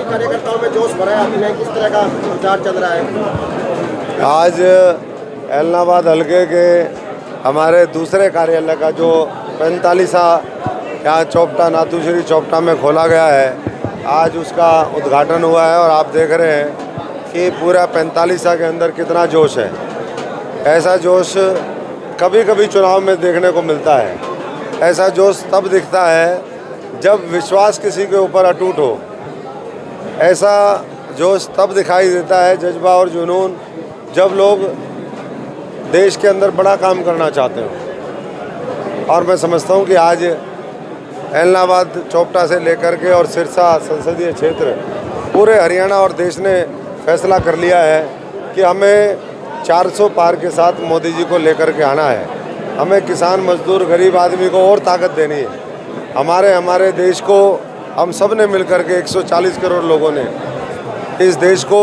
कार्यकर्ताओं में जोश भरा है आपने, किस तरह का प्रचार चल रहा है? आज एलनाबाद हल्के के हमारे दूसरे कार्यालय का जो 45 यहाँ चौपटा नाथूश्री चौपटा में खोला गया है, आज उसका उद्घाटन हुआ है और आप देख रहे हैं कि पूरा 45 के अंदर कितना जोश है। ऐसा जोश कभी कभी चुनाव में देखने को मिलता है। ऐसा जोश तब दिखता है जब विश्वास किसी के ऊपर अटूट हो। ऐसा जोश तब दिखाई देता है, जज्बा और जुनून, जब लोग देश के अंदर बड़ा काम करना चाहते हो। और मैं समझता हूँ कि आज एलनाबाद चौपटा से लेकर के और सिरसा संसदीय क्षेत्र पूरे हरियाणा और देश ने फैसला कर लिया है कि हमें 400 पार के साथ मोदी जी को लेकर के आना है। हमें किसान, मजदूर, गरीब आदमी को और ताकत देनी है। हमारे देश को हम सब ने मिलकर के 140 करोड़ लोगों ने इस देश को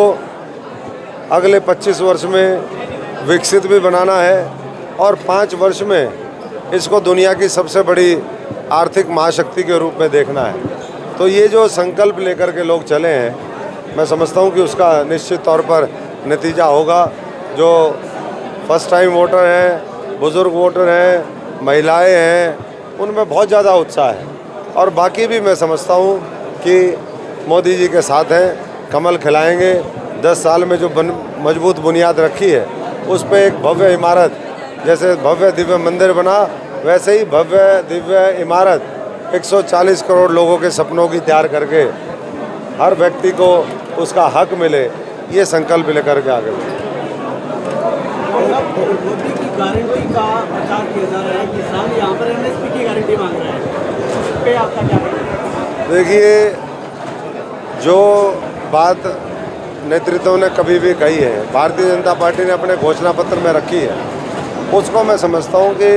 अगले 25 वर्ष में विकसित भी बनाना है और 5 वर्ष में इसको दुनिया की सबसे बड़ी आर्थिक महाशक्ति के रूप में देखना है। तो ये जो संकल्प लेकर के लोग चले हैं, मैं समझता हूँ कि उसका निश्चित तौर पर नतीजा होगा। जो फर्स्ट टाइम वोटर हैं, बुज़ुर्ग वोटर हैं, महिलाएं हैं, उनमें बहुत ज़्यादा उत्साह है। और बाकी भी मैं समझता हूँ कि मोदी जी के साथ हैं, कमल खिलाएंगे। 10 साल में जो मजबूत बुनियाद रखी है, उस पर एक भव्य इमारत, जैसे भव्य दिव्य मंदिर बना, वैसे ही भव्य दिव्य इमारत 140 करोड़ लोगों के सपनों की तैयार करके हर व्यक्ति को उसका हक मिले, ये संकल्प लेकर के आगे बढ़े। मोदी की गारंटी का प्रचार किया जा रहा है, किसान यहाँ पर एमएसपी की गारंटी मांग रहे हैं, इस पे आपका क्या कहना है? देखिए, जो बात नेतृत्व ने कभी भी कही है, भारतीय जनता पार्टी ने अपने घोषणा पत्र में रखी है, उसको मैं समझता हूँ कि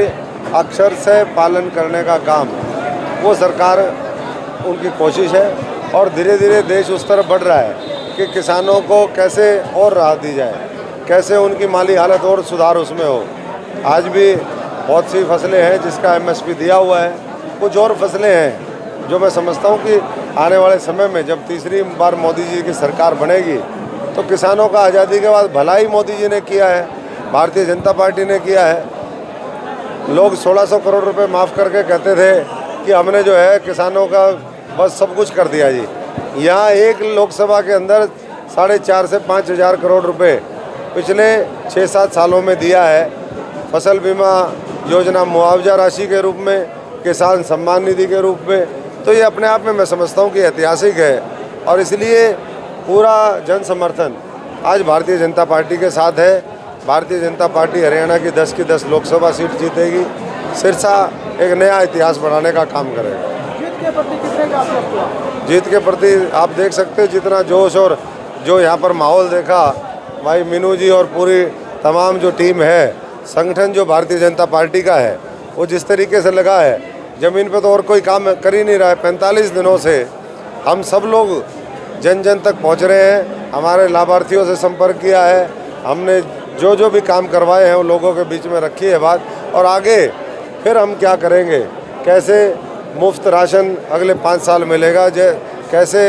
अक्षर से पालन करने का काम वो सरकार उनकी कोशिश है। और धीरे धीरे देश उस तरफ बढ़ रहा है कि किसानों को कैसे और राहत दी जाए, कैसे उनकी माली हालत और सुधार उसमें हो। आज भी बहुत सी फसलें हैं जिसका एमएसपी दिया हुआ है, कुछ और फसलें हैं जो मैं समझता हूँ कि आने वाले समय में जब तीसरी बार मोदी जी की सरकार बनेगी तो किसानों का आज़ादी के बाद भलाई मोदी जी ने किया है, भारतीय जनता पार्टी ने किया है। लोग 1600 करोड़ रुपए माफ़ करके कहते थे कि हमने जो है किसानों का बस सब कुछ कर दिया जी। यहाँ एक लोकसभा के अंदर 4.5 से 5 हज़ार करोड़ रुपए पिछले 6-7 सालों में दिया है। फसल बीमा योजना मुआवजा राशि के रूप में, किसान सम्मान निधि के रूप में। तो ये अपने आप में मैं समझता हूँ कि ऐतिहासिक है और इसलिए पूरा जन समर्थन आज भारतीय जनता पार्टी के साथ है। भारतीय जनता पार्टी हरियाणा की 10 की 10 लोकसभा सीट जीतेगी। सिरसा एक नया इतिहास बनाने का काम करेगा। जीत के प्रति आप देख सकते हैं जितना जोश और जो यहाँ पर माहौल देखा, भाई मीनू जी और पूरी तमाम जो टीम है, संगठन जो भारतीय जनता पार्टी का है, वो जिस तरीके से लगा है, ज़मीन पे तो और कोई काम कर ही नहीं रहा है। 45 दिनों से हम सब लोग जन जन तक पहुँच रहे हैं, हमारे लाभार्थियों से संपर्क किया है, हमने जो भी काम करवाए हैं वो लोगों के बीच में रखी है बात। और आगे फिर हम क्या करेंगे, कैसे मुफ्त राशन अगले 5 साल मिलेगा, कैसे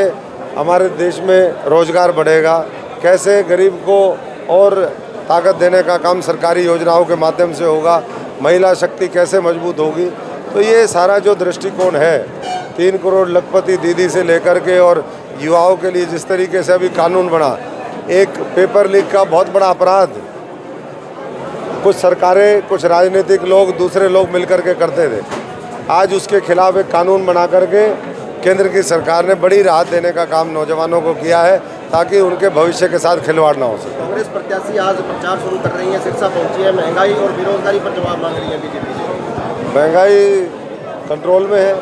हमारे देश में रोज़गार बढ़ेगा, कैसे गरीब को और ताकत देने का काम सरकारी योजनाओं के माध्यम से होगा, महिला शक्ति कैसे मजबूत होगी। तो ये सारा जो दृष्टिकोण है, 3 करोड़ लखपति दीदी से लेकर के और युवाओं के लिए जिस तरीके से अभी कानून बना, एक पेपर लीक का बहुत बड़ा अपराध कुछ सरकारें, कुछ राजनीतिक लोग, दूसरे लोग मिलकर के करते थे, आज उसके खिलाफ एक कानून बना करके केंद्र की सरकार ने बड़ी राहत देने का काम नौजवानों को किया है ताकि उनके भविष्य के साथ खिलवाड़ ना हो सके। कांग्रेस प्रत्याशी आज प्रचार शुरू कर रही है, सिरसा पहुंची है, महंगाई और बेरोजगारी पर जवाब मांग रही है बीजेपी से। महंगाई कंट्रोल में है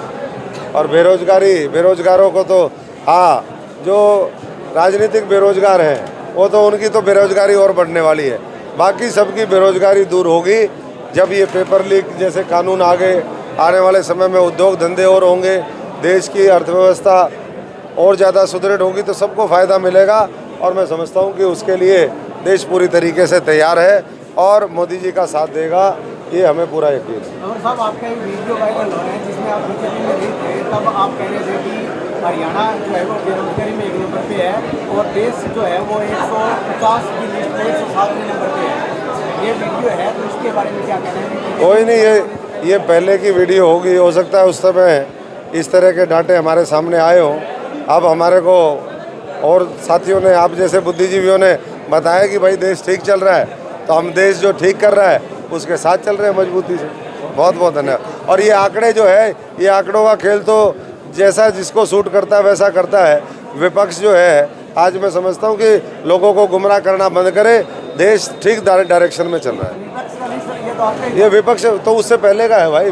और बेरोजगारों को तो हाँ, जो राजनीतिक बेरोजगार हैं वो तो उनकी तो बेरोजगारी और बढ़ने वाली है। बाकी सबकी बेरोजगारी दूर होगी जब ये पेपर लीक जैसे कानून आने वाले समय में उद्योग धंधे और होंगे, देश की अर्थव्यवस्था और ज़्यादा सुदृढ़ होगी तो सबको फ़ायदा मिलेगा। और मैं समझता हूँ कि उसके लिए देश पूरी तरीके से तैयार है और मोदी जी का साथ देगा, ये हमें पूरा यकीन है। और साहब, आपका एक वीडियो वायरल हो रहा है जिसमें आप बीजेपी में नहीं थे, तब आप कह रहे थे कि हरियाणा जो है वो बेरोजगारी में 1 नंबर पे है और देश जो है वो 150 की लिस्ट में 107वें नंबर पे है। ये वीडियो है तो इसके बारे में क्या कहना है? कोई नहीं, ये पहले की वीडियो होगी, हो सकता है उस समय इस तरह के डाटे हमारे सामने आए हों। अब हमारे को और साथियों ने, आप जैसे बुद्धिजीवियों ने बताया कि भाई देश ठीक चल रहा है, तो हम देश जो ठीक कर रहा है उसके साथ चल रहे हैं मजबूती से। बहुत बहुत धन्यवाद। और ये आंकड़े जो है, ये आंकड़ों का खेल तो जैसा जिसको सूट करता है वैसा करता है। विपक्ष जो है, आज मैं समझता हूँ कि लोगों को गुमराह करना बंद करे, देश ठीक डायरेक्शन में चल रहा है। विपक्ष का नहीं सर, ये तो आपका ये विपक्ष तो उससे पहले का है भाई।